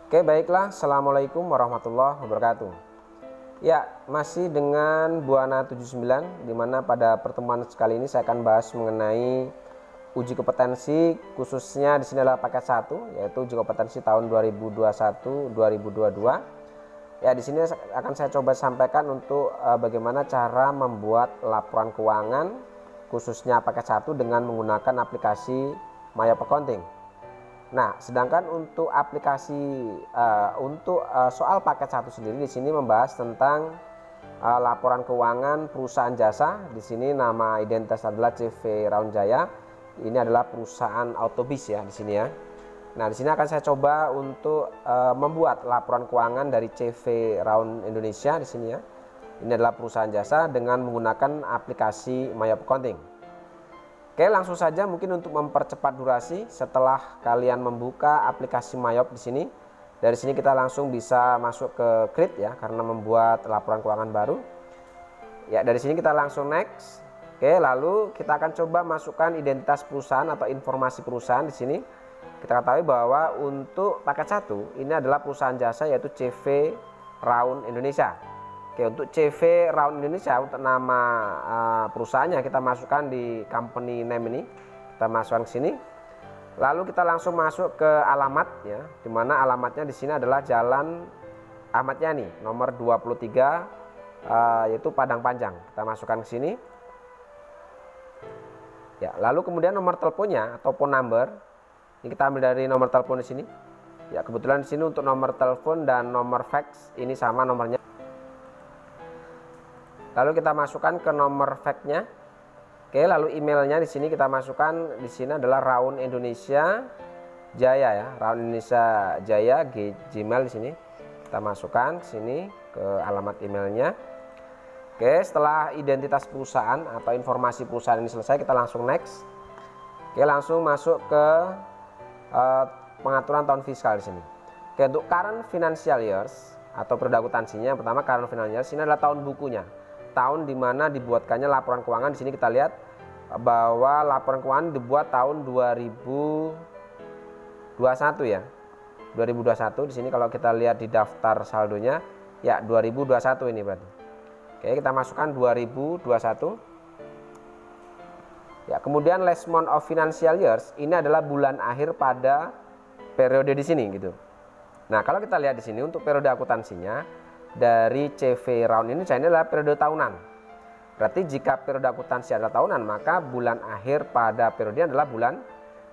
Oke, baiklah. Assalamualaikum warahmatullahi wabarakatuh. Ya, masih dengan Buana 79, di mana pada pertemuan kali ini saya akan bahas mengenai uji kompetensi, khususnya di sini adalah paket 1, yaitu uji kompetensi tahun 2021-2022. Ya, di sini akan saya coba sampaikan untuk bagaimana cara membuat laporan keuangan, khususnya paket 1 dengan menggunakan aplikasi Mayop Accounting. Nah, sedangkan untuk aplikasi soal paket 1 sendiri di sini membahas tentang laporan keuangan perusahaan jasa. Di sini nama identitas adalah CV Raun Jaya. Ini adalah perusahaan autobus ya di sini ya. Nah, di sini akan saya coba untuk membuat laporan keuangan dari CV Raun Indonesia di sini ya. Ini adalah perusahaan jasa dengan menggunakan aplikasi Mayop Accounting. Oke, langsung saja mungkin untuk mempercepat durasi, setelah kalian membuka aplikasi Mayop di sini, dari sini kita langsung bisa masuk ke Create ya, karena membuat laporan keuangan baru. Ya, dari sini kita langsung next. Oke, lalu kita akan coba masukkan identitas perusahaan atau informasi perusahaan di sini. Kita ketahui bahwa untuk paket 1 ini adalah perusahaan jasa yaitu CV Raun Indonesia. Oke, untuk CV Raun Indonesia, untuk nama perusahaannya kita masukkan di company name ini, kita masukkan ke sini. Lalu kita langsung masuk ke alamat ya, di mana alamatnya di sini adalah Jalan Ahmad Yani nomor 23 yaitu Padang Panjang. Kita masukkan ke sini. Ya, lalu kemudian nomor teleponnya atau phone number. Ini kita ambil dari nomor telepon di sini. Ya, kebetulan di sini untuk nomor telepon dan nomor fax ini sama nomornya. Lalu kita masukkan ke nomor fax-nya. Oke, lalu emailnya di sini kita masukkan, di sini adalah Raun Indonesia Jaya ya, Raun Indonesia Jaya Gmail di sini. Kita masukkan ke sini ke alamat emailnya. Oke, setelah identitas perusahaan atau informasi perusahaan ini selesai, kita langsung next. Oke, langsung masuk ke pengaturan tahun fiskal di sini. Oke, untuk current financial years atau periode akuntansinya, yang pertama current financial years ini adalah tahun bukunya. Tahun dimana dibuatkannya laporan keuangan. Di sini kita lihat bahwa laporan keuangan dibuat tahun 2021 ya, 2021. Di sini kalau kita lihat di daftar saldonya ya 2021 ini berarti. Oke, kita masukkan 2021 ya. Kemudian last month of financial years ini adalah bulan akhir pada periode di sini gitu. Nah, kalau kita lihat di sini untuk periode akuntansinya dari CV Raun ini adalah periode tahunan. Berarti jika periode akuntansi adalah tahunan, maka bulan akhir pada periode adalah bulan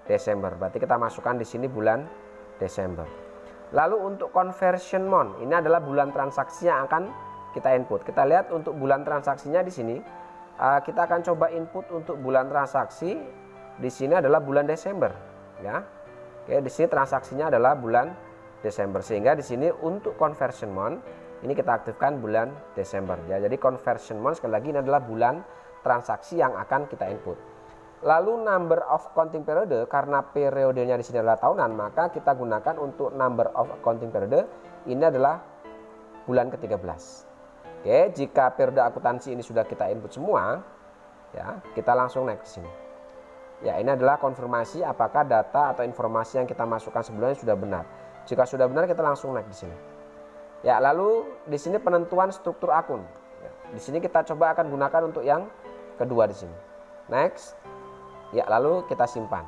Desember. Berarti kita masukkan di sini bulan Desember. Lalu untuk conversion month, ini adalah bulan transaksi yang akan kita input. Kita lihat untuk bulan transaksinya di sini, kita akan coba input untuk bulan transaksi di sini adalah bulan Desember, ya. Oke, di sini transaksinya adalah bulan Desember, sehingga di sini untuk conversion month ini kita aktifkan bulan Desember ya. Jadi conversion month sekali lagi ini adalah bulan transaksi yang akan kita input. Lalu number of accounting period, karena periodenya di sini adalah tahunan, maka kita gunakan untuk number of accounting period ini adalah bulan ke-13. Oke, jika periode akuntansi ini sudah kita input semua ya, kita langsung next sini. Ya, ini adalah konfirmasi apakah data atau informasi yang kita masukkan sebelumnya sudah benar. Jika sudah benar, kita langsung next di sini. Ya, lalu di sini penentuan struktur akun. Ya, di sini kita coba akan gunakan untuk yang kedua di sini. Next. Ya, lalu kita simpan.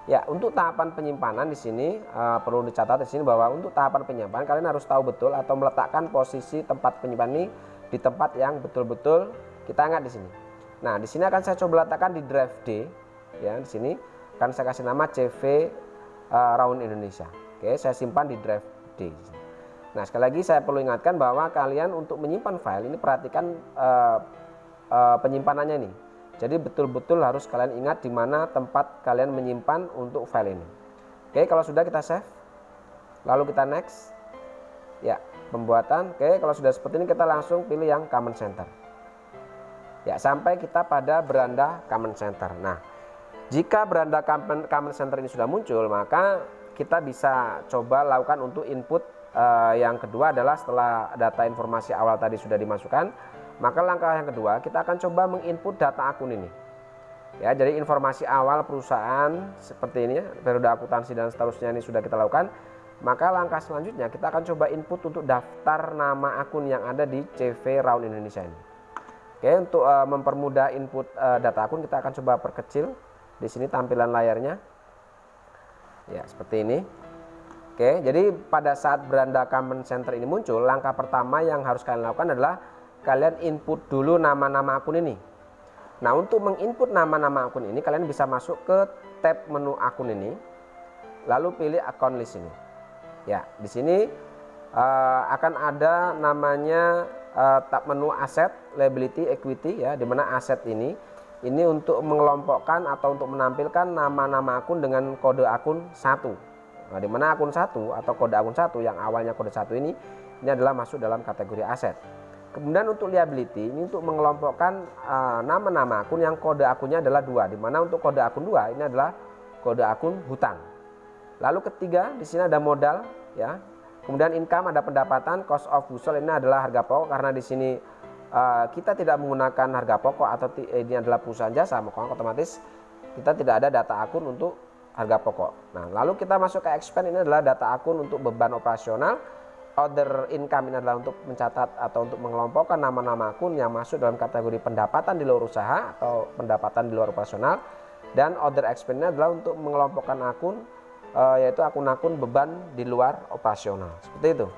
Ya, untuk tahapan penyimpanan di sini perlu dicatat di sini bahwa untuk tahapan penyimpanan kalian harus tahu betul atau meletakkan posisi tempat penyimpanan ini di tempat yang betul-betul kita ingat di sini. Nah, di sini akan saya coba letakkan di drive D. Ya, di sini akan saya kasih nama CV Raun Indonesia. Oke, saya simpan di drive D. Nah, sekali lagi saya perlu ingatkan bahwa kalian untuk menyimpan file ini perhatikan penyimpanannya nih. Jadi betul-betul harus kalian ingat di mana tempat kalian menyimpan untuk file ini. Oke, kalau sudah kita save. Lalu kita next. Ya, pembuatan. Oke, kalau sudah seperti ini kita langsung pilih yang command center. Ya, sampai kita pada beranda command center. Nah, jika beranda command center ini sudah muncul, maka kita bisa coba lakukan untuk input. Yang kedua adalah setelah data informasi awal tadi sudah dimasukkan, maka langkah yang kedua kita akan coba menginput data akun ini. Ya, jadi informasi awal perusahaan seperti ini, periode akuntansi dan seterusnya ini sudah kita lakukan. maka langkah selanjutnya kita akan coba input untuk daftar nama akun yang ada di CV Round Indonesia ini. Oke, untuk mempermudah input data akun kita akan coba perkecil di sini tampilan layarnya. Ya, seperti ini. Oke, jadi pada saat Beranda Command Center ini muncul, langkah pertama yang harus kalian lakukan adalah kalian input dulu nama-nama akun ini. Nah, untuk menginput nama-nama akun ini kalian bisa masuk ke tab menu akun ini, lalu pilih account list ini. Ya, di sini akan ada namanya tab menu aset, liability, equity ya, di mana aset ini untuk mengelompokkan atau untuk menampilkan nama-nama akun dengan kode akun 1. Nah, di mana akun 1 atau kode akun 1 yang awalnya kode 1 ini adalah masuk dalam kategori aset. Kemudian untuk liability ini untuk mengelompokkan nama-nama akun yang kode akunnya adalah 2, di mana untuk kode akun 2 ini adalah kode akun hutang. Lalu ketiga di sini ada modal ya. Kemudian income ada pendapatan, cost of goods sold ini adalah harga pokok, karena di sini kita tidak menggunakan harga pokok atau ini adalah perusahaan jasa, maka otomatis kita tidak ada data akun untuk harga pokok. Nah, lalu kita masuk ke expense, ini adalah data akun untuk beban operasional. Other income ini adalah untuk mencatat atau untuk mengelompokkan nama-nama akun yang masuk dalam kategori pendapatan di luar usaha atau pendapatan di luar operasional. Dan other expense ini adalah untuk mengelompokkan akun yaitu akun-akun beban di luar operasional. Seperti itu.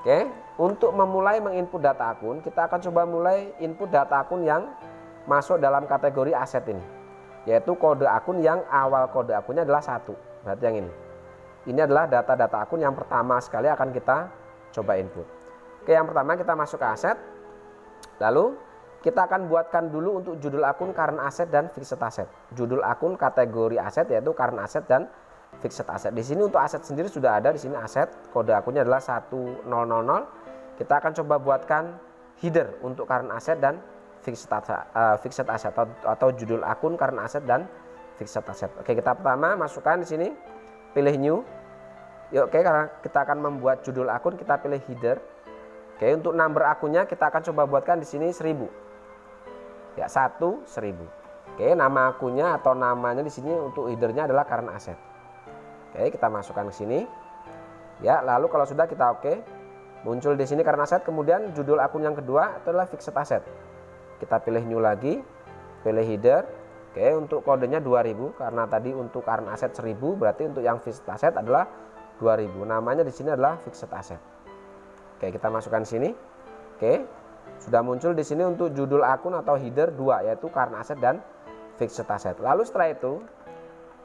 Oke, untuk memulai menginput data akun, kita akan coba mulai input data akun yang masuk dalam kategori aset ini, yaitu kode akun yang awal kode akunnya adalah 1. Berarti yang ini. Ini adalah data-data akun yang pertama sekali akan kita coba input. Oke, yang pertama kita masuk ke aset. Lalu kita akan buatkan dulu untuk judul akun current asset dan fixed asset. Judul akun kategori aset yaitu current asset dan fixed asset. Di sini untuk aset sendiri sudah ada, di sini aset, kode akunnya adalah 1000. Kita akan coba buatkan header untuk current asset dan fixed asset atau judul akun current asset dan fixed asset. Oke, kita pertama masukkan di sini, pilih new. Yuk, oke, karena kita akan membuat judul akun, kita pilih header. Oke, untuk number akunnya kita akan coba buatkan di sini 1000. Ya, 1000. Oke, nama akunnya atau namanya di sini untuk headernya adalah current asset. Oke, kita masukkan ke sini. Ya, lalu kalau sudah kita oke, muncul di sini current asset. Kemudian judul akun yang kedua itu adalah fixed asset. Kita pilih new lagi, pilih header. Oke, untuk kodenya 2000 karena tadi untuk current asset 1000, berarti untuk yang fixed asset adalah 2000. Namanya di sini adalah fixed asset. Oke, kita masukkan sini. Oke, sudah muncul di sini untuk judul akun atau header 2 yaitu current asset dan fixed asset. Lalu setelah itu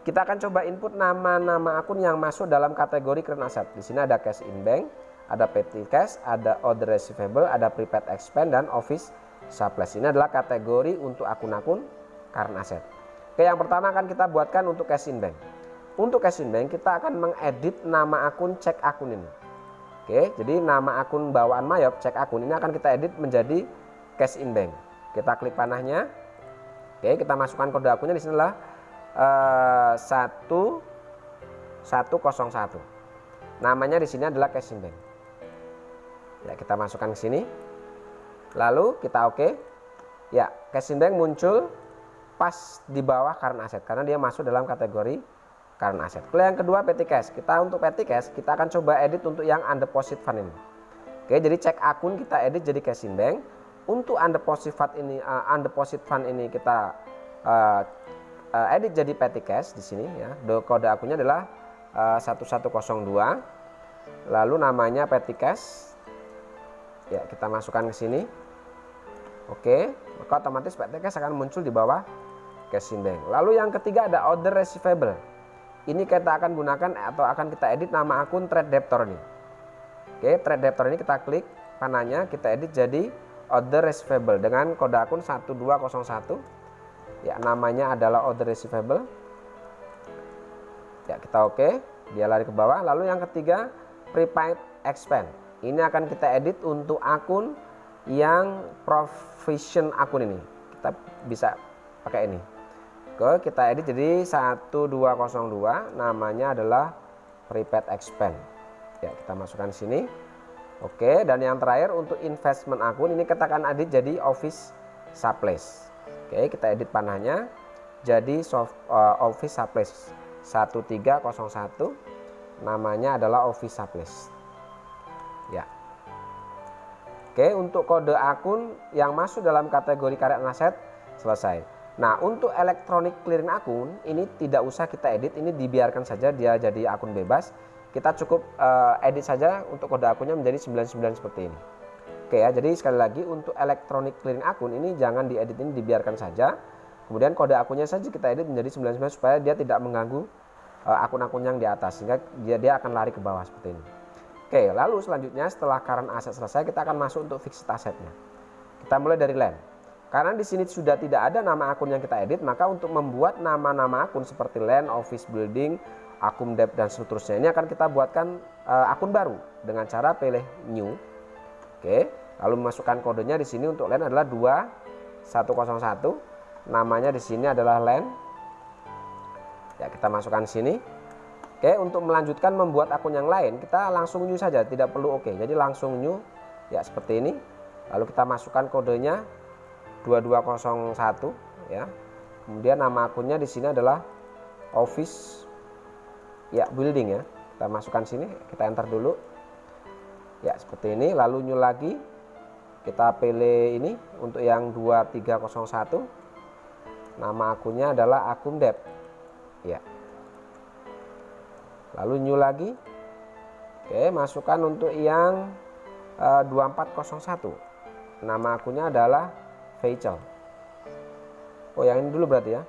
kita akan coba input nama-nama akun yang masuk dalam kategori current asset. Di sini ada cash in bank, ada petty cash, ada order receivable, ada prepaid expense dan office supplies. Ini adalah kategori untuk akun-akun current asset. Oke, yang pertama akan kita buatkan untuk cash in bank. Untuk cash in bank kita akan mengedit nama akun cek akun ini. Oke, jadi nama akun bawaan Mayop cek akun ini akan kita edit menjadi cash in bank. Kita klik panahnya. Oke, kita masukkan kode akunnya, di sini adalah 1101. Namanya di sini adalah cash in bank. Ya, kita masukkan ke sini. Lalu kita oke. Ya, cash in bank muncul pas di bawah current asset karena dia masuk dalam kategori current asset. Kalau yang kedua petty cash. Kita untuk petty cash kita akan coba edit untuk yang undeposit fund ini. Oke, jadi cek akun kita edit jadi cash in bank. Untuk undeposit fund ini kita edit jadi petty cash di sini ya. Kode akunnya adalah 1102. Lalu namanya petty cash. Ya, kita masukkan ke sini. Oke, maka otomatis petty cash akan muncul di bawah cash in bank. Lalu yang ketiga ada order receivable. Ini kita akan gunakan atau akan kita edit nama akun trade debtor ini. Oke, trade debtor ini kita klik panahnya, kita edit jadi order receivable dengan kode akun 1201. Ya, namanya adalah order receivable. Ya, kita oke, dia lari ke bawah. Lalu yang ketiga prepaid expense. Ini akan kita edit untuk akun yang provision akun ini. Kita bisa pakai ini. Oke, kita edit jadi 1202, namanya adalah prepaid expense. Ya, kita masukkan sini. Oke, dan yang terakhir untuk investment akun ini kita akan edit jadi office supplies. Oke, kita edit panahnya jadi office supplies 1301. namanya adalah office supplies. Ya. Oke, untuk kode akun yang masuk dalam kategori current asset selesai. Nah, untuk electronic clearing akun ini tidak usah kita edit, ini dibiarkan saja dia jadi akun bebas. Kita cukup edit saja untuk kode akunnya menjadi 99 seperti ini. Oke ya, jadi sekali lagi untuk electronic clearing akun ini jangan diedit, ini dibiarkan saja. Kemudian kode akunnya saja kita edit menjadi 99 supaya dia tidak mengganggu akun-akun yang di atas, sehingga dia akan lari ke bawah seperti ini. Oke, lalu selanjutnya setelah current asset selesai, kita akan masuk untuk fixed assetnya. Kita mulai dari LAN. Karena di sini sudah tidak ada nama akun yang kita edit, maka untuk membuat nama-nama akun seperti LAN, office building, akun debt dan seterusnya ini akan kita buatkan akun baru dengan cara pilih new. Oke, lalu masukkan kodenya di sini untuk LAN adalah 2101. Namanya di sini adalah LAN. Ya, kita masukkan di sini. Oke, untuk melanjutkan membuat akun yang lain, kita langsung new saja, tidak perlu oke. Jadi langsung new, ya seperti ini. Lalu kita masukkan kodenya 2201, ya. Kemudian nama akunnya di sini adalah office, ya building ya. Kita masukkan sini, kita enter dulu. Ya seperti ini. Lalu new lagi, kita pilih ini untuk yang 2301. Nama akunnya adalah akun debt, ya. Lalu new lagi. Oke, masukkan untuk yang 2401. Nama akunnya adalah Faisal. Oh, yang ini dulu berarti ya.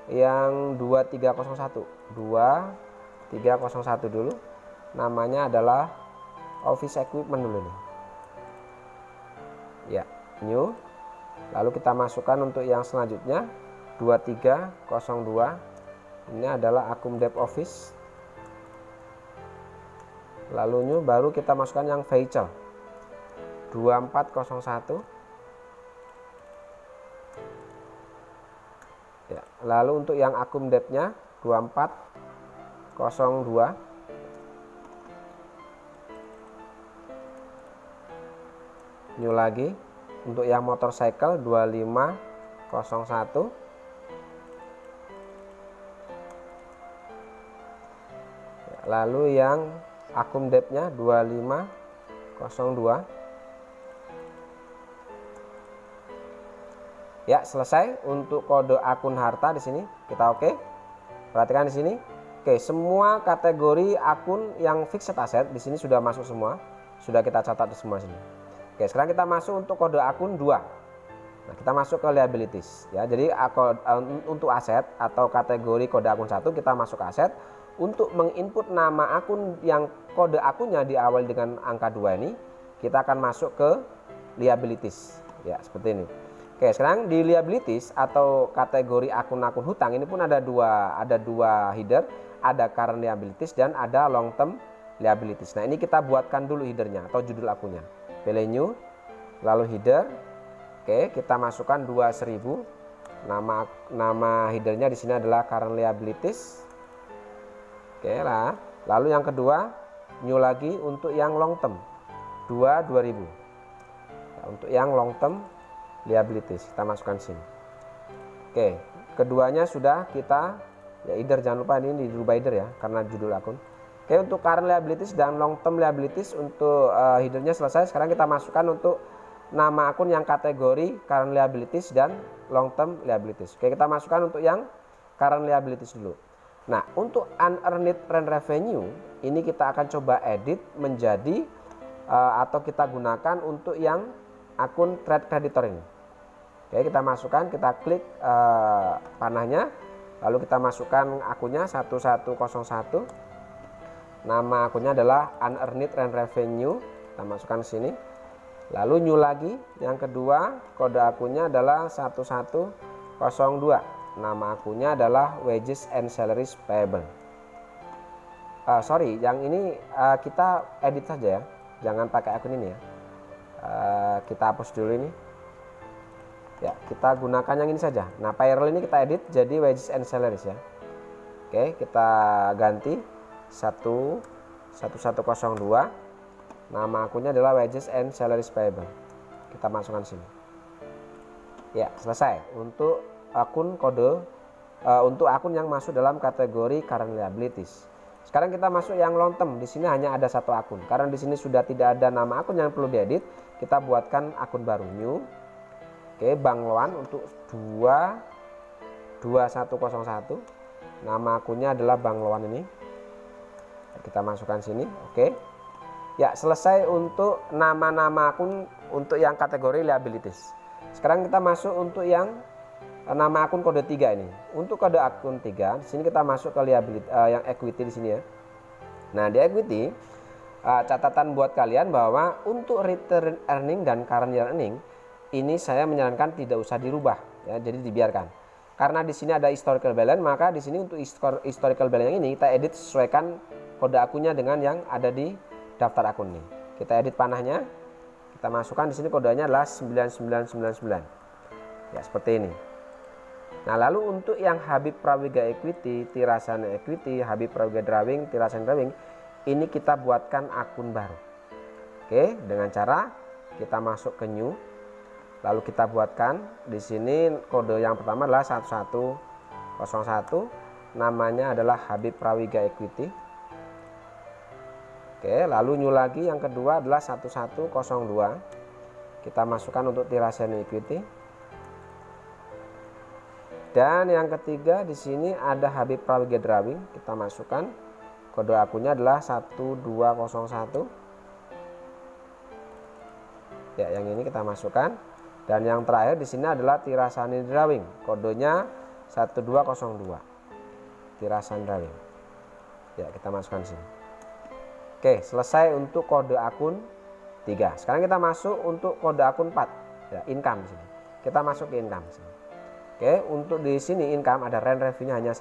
Yang 2301. 2301 dulu. Namanya adalah office equipment dulu nih. Ya, new. Lalu kita masukkan untuk yang selanjutnya 2302. Ini adalah akun debt office. Lalu new baru kita masukkan yang Faisal 2401. Ya, lalu untuk yang akun debt-nya 2402. New lagi untuk yang motorcycle 2501. Ya, lalu yang akun debt-nya 2502. Ya, selesai untuk kode akun harta di sini. Kita oke. Perhatikan di sini. Oke, semua kategori akun yang fixed asset di sini sudah masuk semua. Sudah kita catat di semua sini. Oke, sekarang kita masuk untuk kode akun 2. Nah, kita masuk ke liabilities ya. Jadi untuk aset atau kategori kode akun 1 kita masuk ke aset. Untuk menginput nama akun yang kode akunnya diawali dengan angka 2 ini, kita akan masuk ke liabilities. Ya, seperti ini. Oke, sekarang di liabilities atau kategori akun-akun hutang ini pun ada dua header, ada current liabilities dan ada long term liabilities. Nah, ini kita buatkan dulu headernya atau judul akunnya. Pilih new, lalu header. Oke, kita masukkan 2000. Nama headernya di sini adalah current liabilities. Oke lah, lalu yang kedua new lagi untuk yang long term 2000. Nah, untuk yang long term liabilities kita masukkan sini. Oke, keduanya sudah kita ya header, jangan lupa ini dirubah header ya karena judul akun. Oke, untuk current liabilities dan long term liabilities untuk headernya selesai. Sekarang kita masukkan untuk nama akun yang kategori current liabilities dan long term liabilities. Oke, kita masukkan untuk yang current liabilities dulu. Nah, untuk unearned rent revenue ini kita akan coba edit menjadi atau kita gunakan untuk yang akun trade creditor ini. Oke, kita masukkan, kita klik panahnya, lalu kita masukkan akunnya 1101. Nama akunnya adalah unearned rent revenue. Kita masukkan ke sini. Lalu new lagi, yang kedua kode akunnya adalah 1102. Nama akunnya adalah wages and salaries payable. Sorry, yang ini kita edit saja ya, jangan pakai akun ini ya. Kita hapus dulu ini. Ya, kita gunakan yang ini saja. Nah, payroll ini kita edit jadi wages and salaries ya. Oke, kita ganti 1102. Nama akunnya adalah wages and salaries payable. Kita masukkan sini. Ya, selesai untuk akun kode untuk akun yang masuk dalam kategori current liabilities. Sekarang kita masuk yang long term. Di sini hanya ada satu akun. Karena di sini sudah tidak ada nama akun yang perlu diedit, kita buatkan akun baru, new. Oke, Bang Loan untuk 22101. Nama akunnya adalah Bang Loan ini. Kita masukkan sini. Oke. Ya, selesai untuk nama-nama akun untuk yang kategori liabilities. Sekarang kita masuk untuk yang nama akun kode 3 ini. Untuk kode akun 3, di sini kita masuk ke liability yang equity di sini ya. Nah, di equity catatan buat kalian bahwa untuk return earning dan current year earning ini saya menyarankan tidak usah dirubah ya, jadi dibiarkan. Karena di sini ada historical balance, maka di sini untuk historical balance yang ini kita edit sesuaikan kode akunnya dengan yang ada di daftar akun nih. Kita edit panahnya, kita masukkan di sini kodenya adalah 9999. Ya, seperti ini. Nah, lalu untuk yang Habib Prawiga Equity, Tirasana Equity, Habib Prawiga Drawing, Tirasana Drawing, ini kita buatkan akun baru. Oke, dengan cara kita masuk ke new, lalu kita buatkan di sini kode yang pertama adalah 1101, namanya adalah Habib Prawiga Equity. Oke, lalu new lagi yang kedua adalah 1102. Kita masukkan untuk Tirasana Equity. Dan yang ketiga di sini ada Habib Prawiga Drawing. Kita masukkan kode akunnya adalah 1201. Ya, yang ini kita masukkan. Dan yang terakhir di sini adalah Tirasana Drawing. Kodenya 1202. Tirasana Drawing. Ya, kita masukkan di sini. Oke, selesai untuk kode akun 3. Sekarang kita masuk untuk kode akun 4. Ya, income di sini. Kita masuk ke income di sini. Oke, untuk di sini income ada rent revenue hanya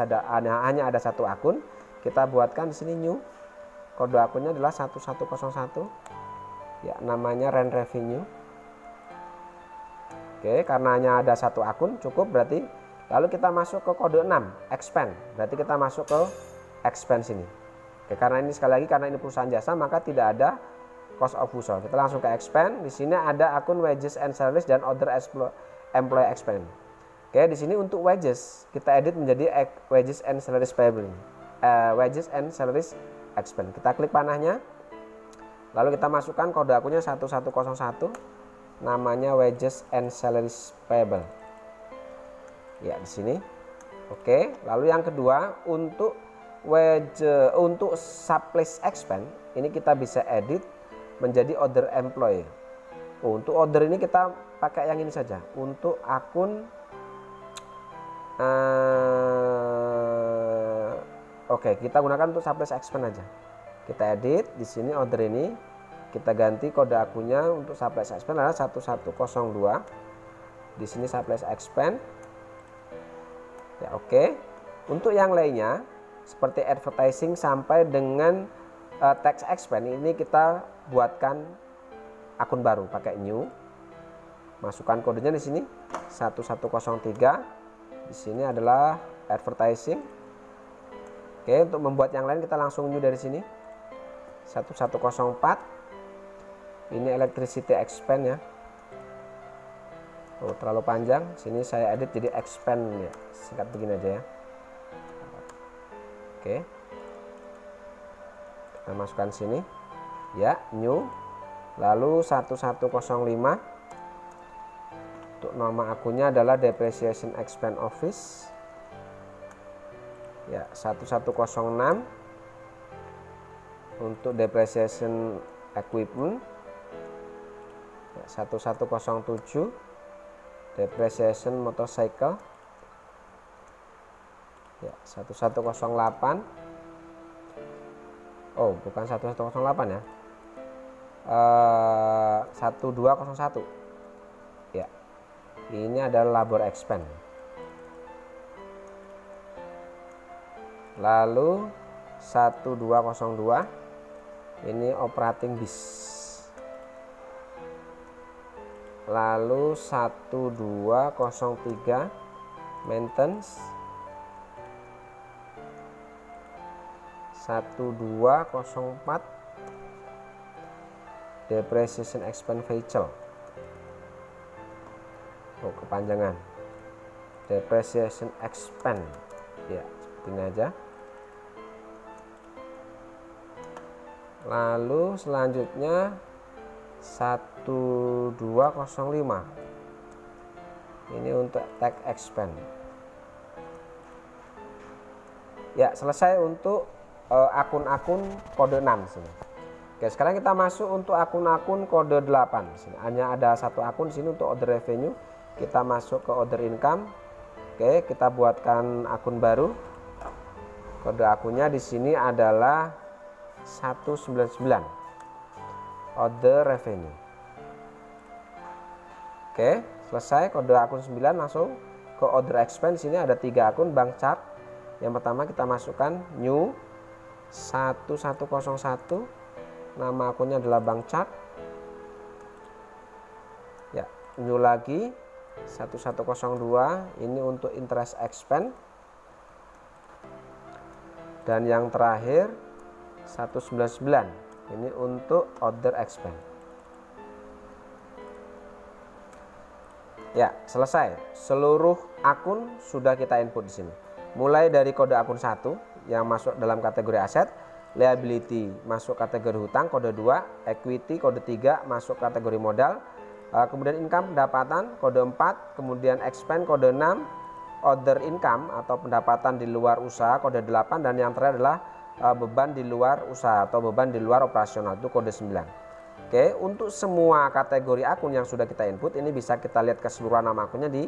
ada satu akun. Kita buatkan di sini new. Kode akunnya adalah 1101. Ya, namanya rent revenue. Oke, karena hanya ada satu akun cukup berarti. Lalu kita masuk ke kode 6, expand. Berarti kita masuk ke expense ini. Oke, karena ini sekali lagi karena ini perusahaan jasa maka tidak ada cost of goods sold. Kita langsung ke expand. Di sini ada akun wages and salaries dan other employee expense. Oke, di sini untuk wages kita edit menjadi wages and salaries payable. Wages and salaries expense. Kita klik panahnya. Lalu kita masukkan kode akunnya 1101. Namanya wages and salaries payable. Ya, di sini. Oke, lalu yang kedua untuk untuk supplies expense ini kita bisa edit menjadi other employee. Untuk order ini kita pakai yang ini saja. Untuk akun oke, kita gunakan untuk supplies expense aja. Kita edit di sini order ini, kita ganti kode akunnya untuk supplies expense adalah 1102. Di sini supplies expense. Ya, oke. Untuk yang lainnya seperti advertising sampai dengan tax expense ini kita buatkan akun baru pakai new. Masukkan kodenya di sini 1103. Di sini adalah advertising. Oke, untuk membuat yang lain kita langsung new dari sini. 1104. Ini electricity expense ya. Oh, terlalu panjang. Sini saya edit jadi expense ya. Singkat begini aja ya. Oke, kita masukkan sini ya, new, lalu 1105. Untuk nama akunnya adalah depreciation expense office ya, 1106. Untuk depreciation equipment ya, 1107. Depreciation motorcycle ya, 1108. Oh, bukan 1108 ya. 1201. Ya. Ini adalah labor expense. Lalu 1202 ini operating bis. Lalu 1203 maintenance. 1204 depreciation expense vehicle. Oh, kepanjangan. Depreciation expense. Ya, seperti ini aja. Lalu selanjutnya 1205. Ini untuk tax expense. Ya, selesai untuk akun-akun kode 6 sini. Oke, sekarang kita masuk untuk akun-akun kode 8. Sini hanya ada satu akun sini untuk order revenue. Kita masuk ke order income. Oke, kita buatkan akun baru. Kode akunnya di sini adalah 199. Order revenue. Oke, selesai kode akun 9, langsung ke order expense. Ini ada 3 akun bank chart. Yang pertama kita masukkan new 1101. Nama akunnya adalah bank chart. Ya, new lagi 1102. Ini untuk interest expense. Dan yang terakhir 199. Ini untuk order expense. Ya, selesai. Seluruh akun sudah kita input di sini. Mulai dari kode akun 1 yang masuk dalam kategori aset, liability masuk kategori hutang kode 2, equity kode 3 masuk kategori modal, kemudian income pendapatan kode 4, kemudian expense kode 6, order income atau pendapatan di luar usaha kode 8, dan yang terakhir adalah beban di luar usaha atau beban di luar operasional itu kode 9. Oke, untuk semua kategori akun yang sudah kita input ini bisa kita lihat keseluruhan nama akunnya di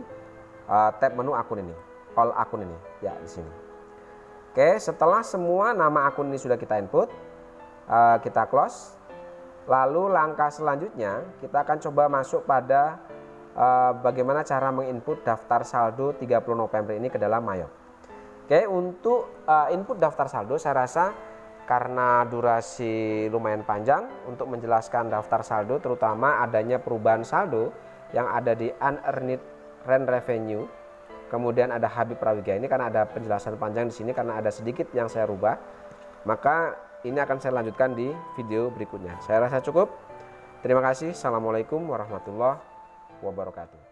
tab menu akun ini, all akun ini ya di sini. Oke, setelah semua nama akun ini sudah kita input, kita close. Lalu langkah selanjutnya kita akan coba masuk pada bagaimana cara menginput daftar saldo 30 November ini ke dalam Mayop. Oke, untuk input daftar saldo saya rasa karena durasi lumayan panjang untuk menjelaskan daftar saldo, terutama adanya perubahan saldo yang ada di unearned rent revenue, kemudian ada Habib Prawiga ini karena ada penjelasan panjang di sini karena ada sedikit yang saya rubah, maka ini akan saya lanjutkan di video berikutnya. Saya rasa cukup. Terima kasih. Assalamualaikum warahmatullahi wabarakatuh.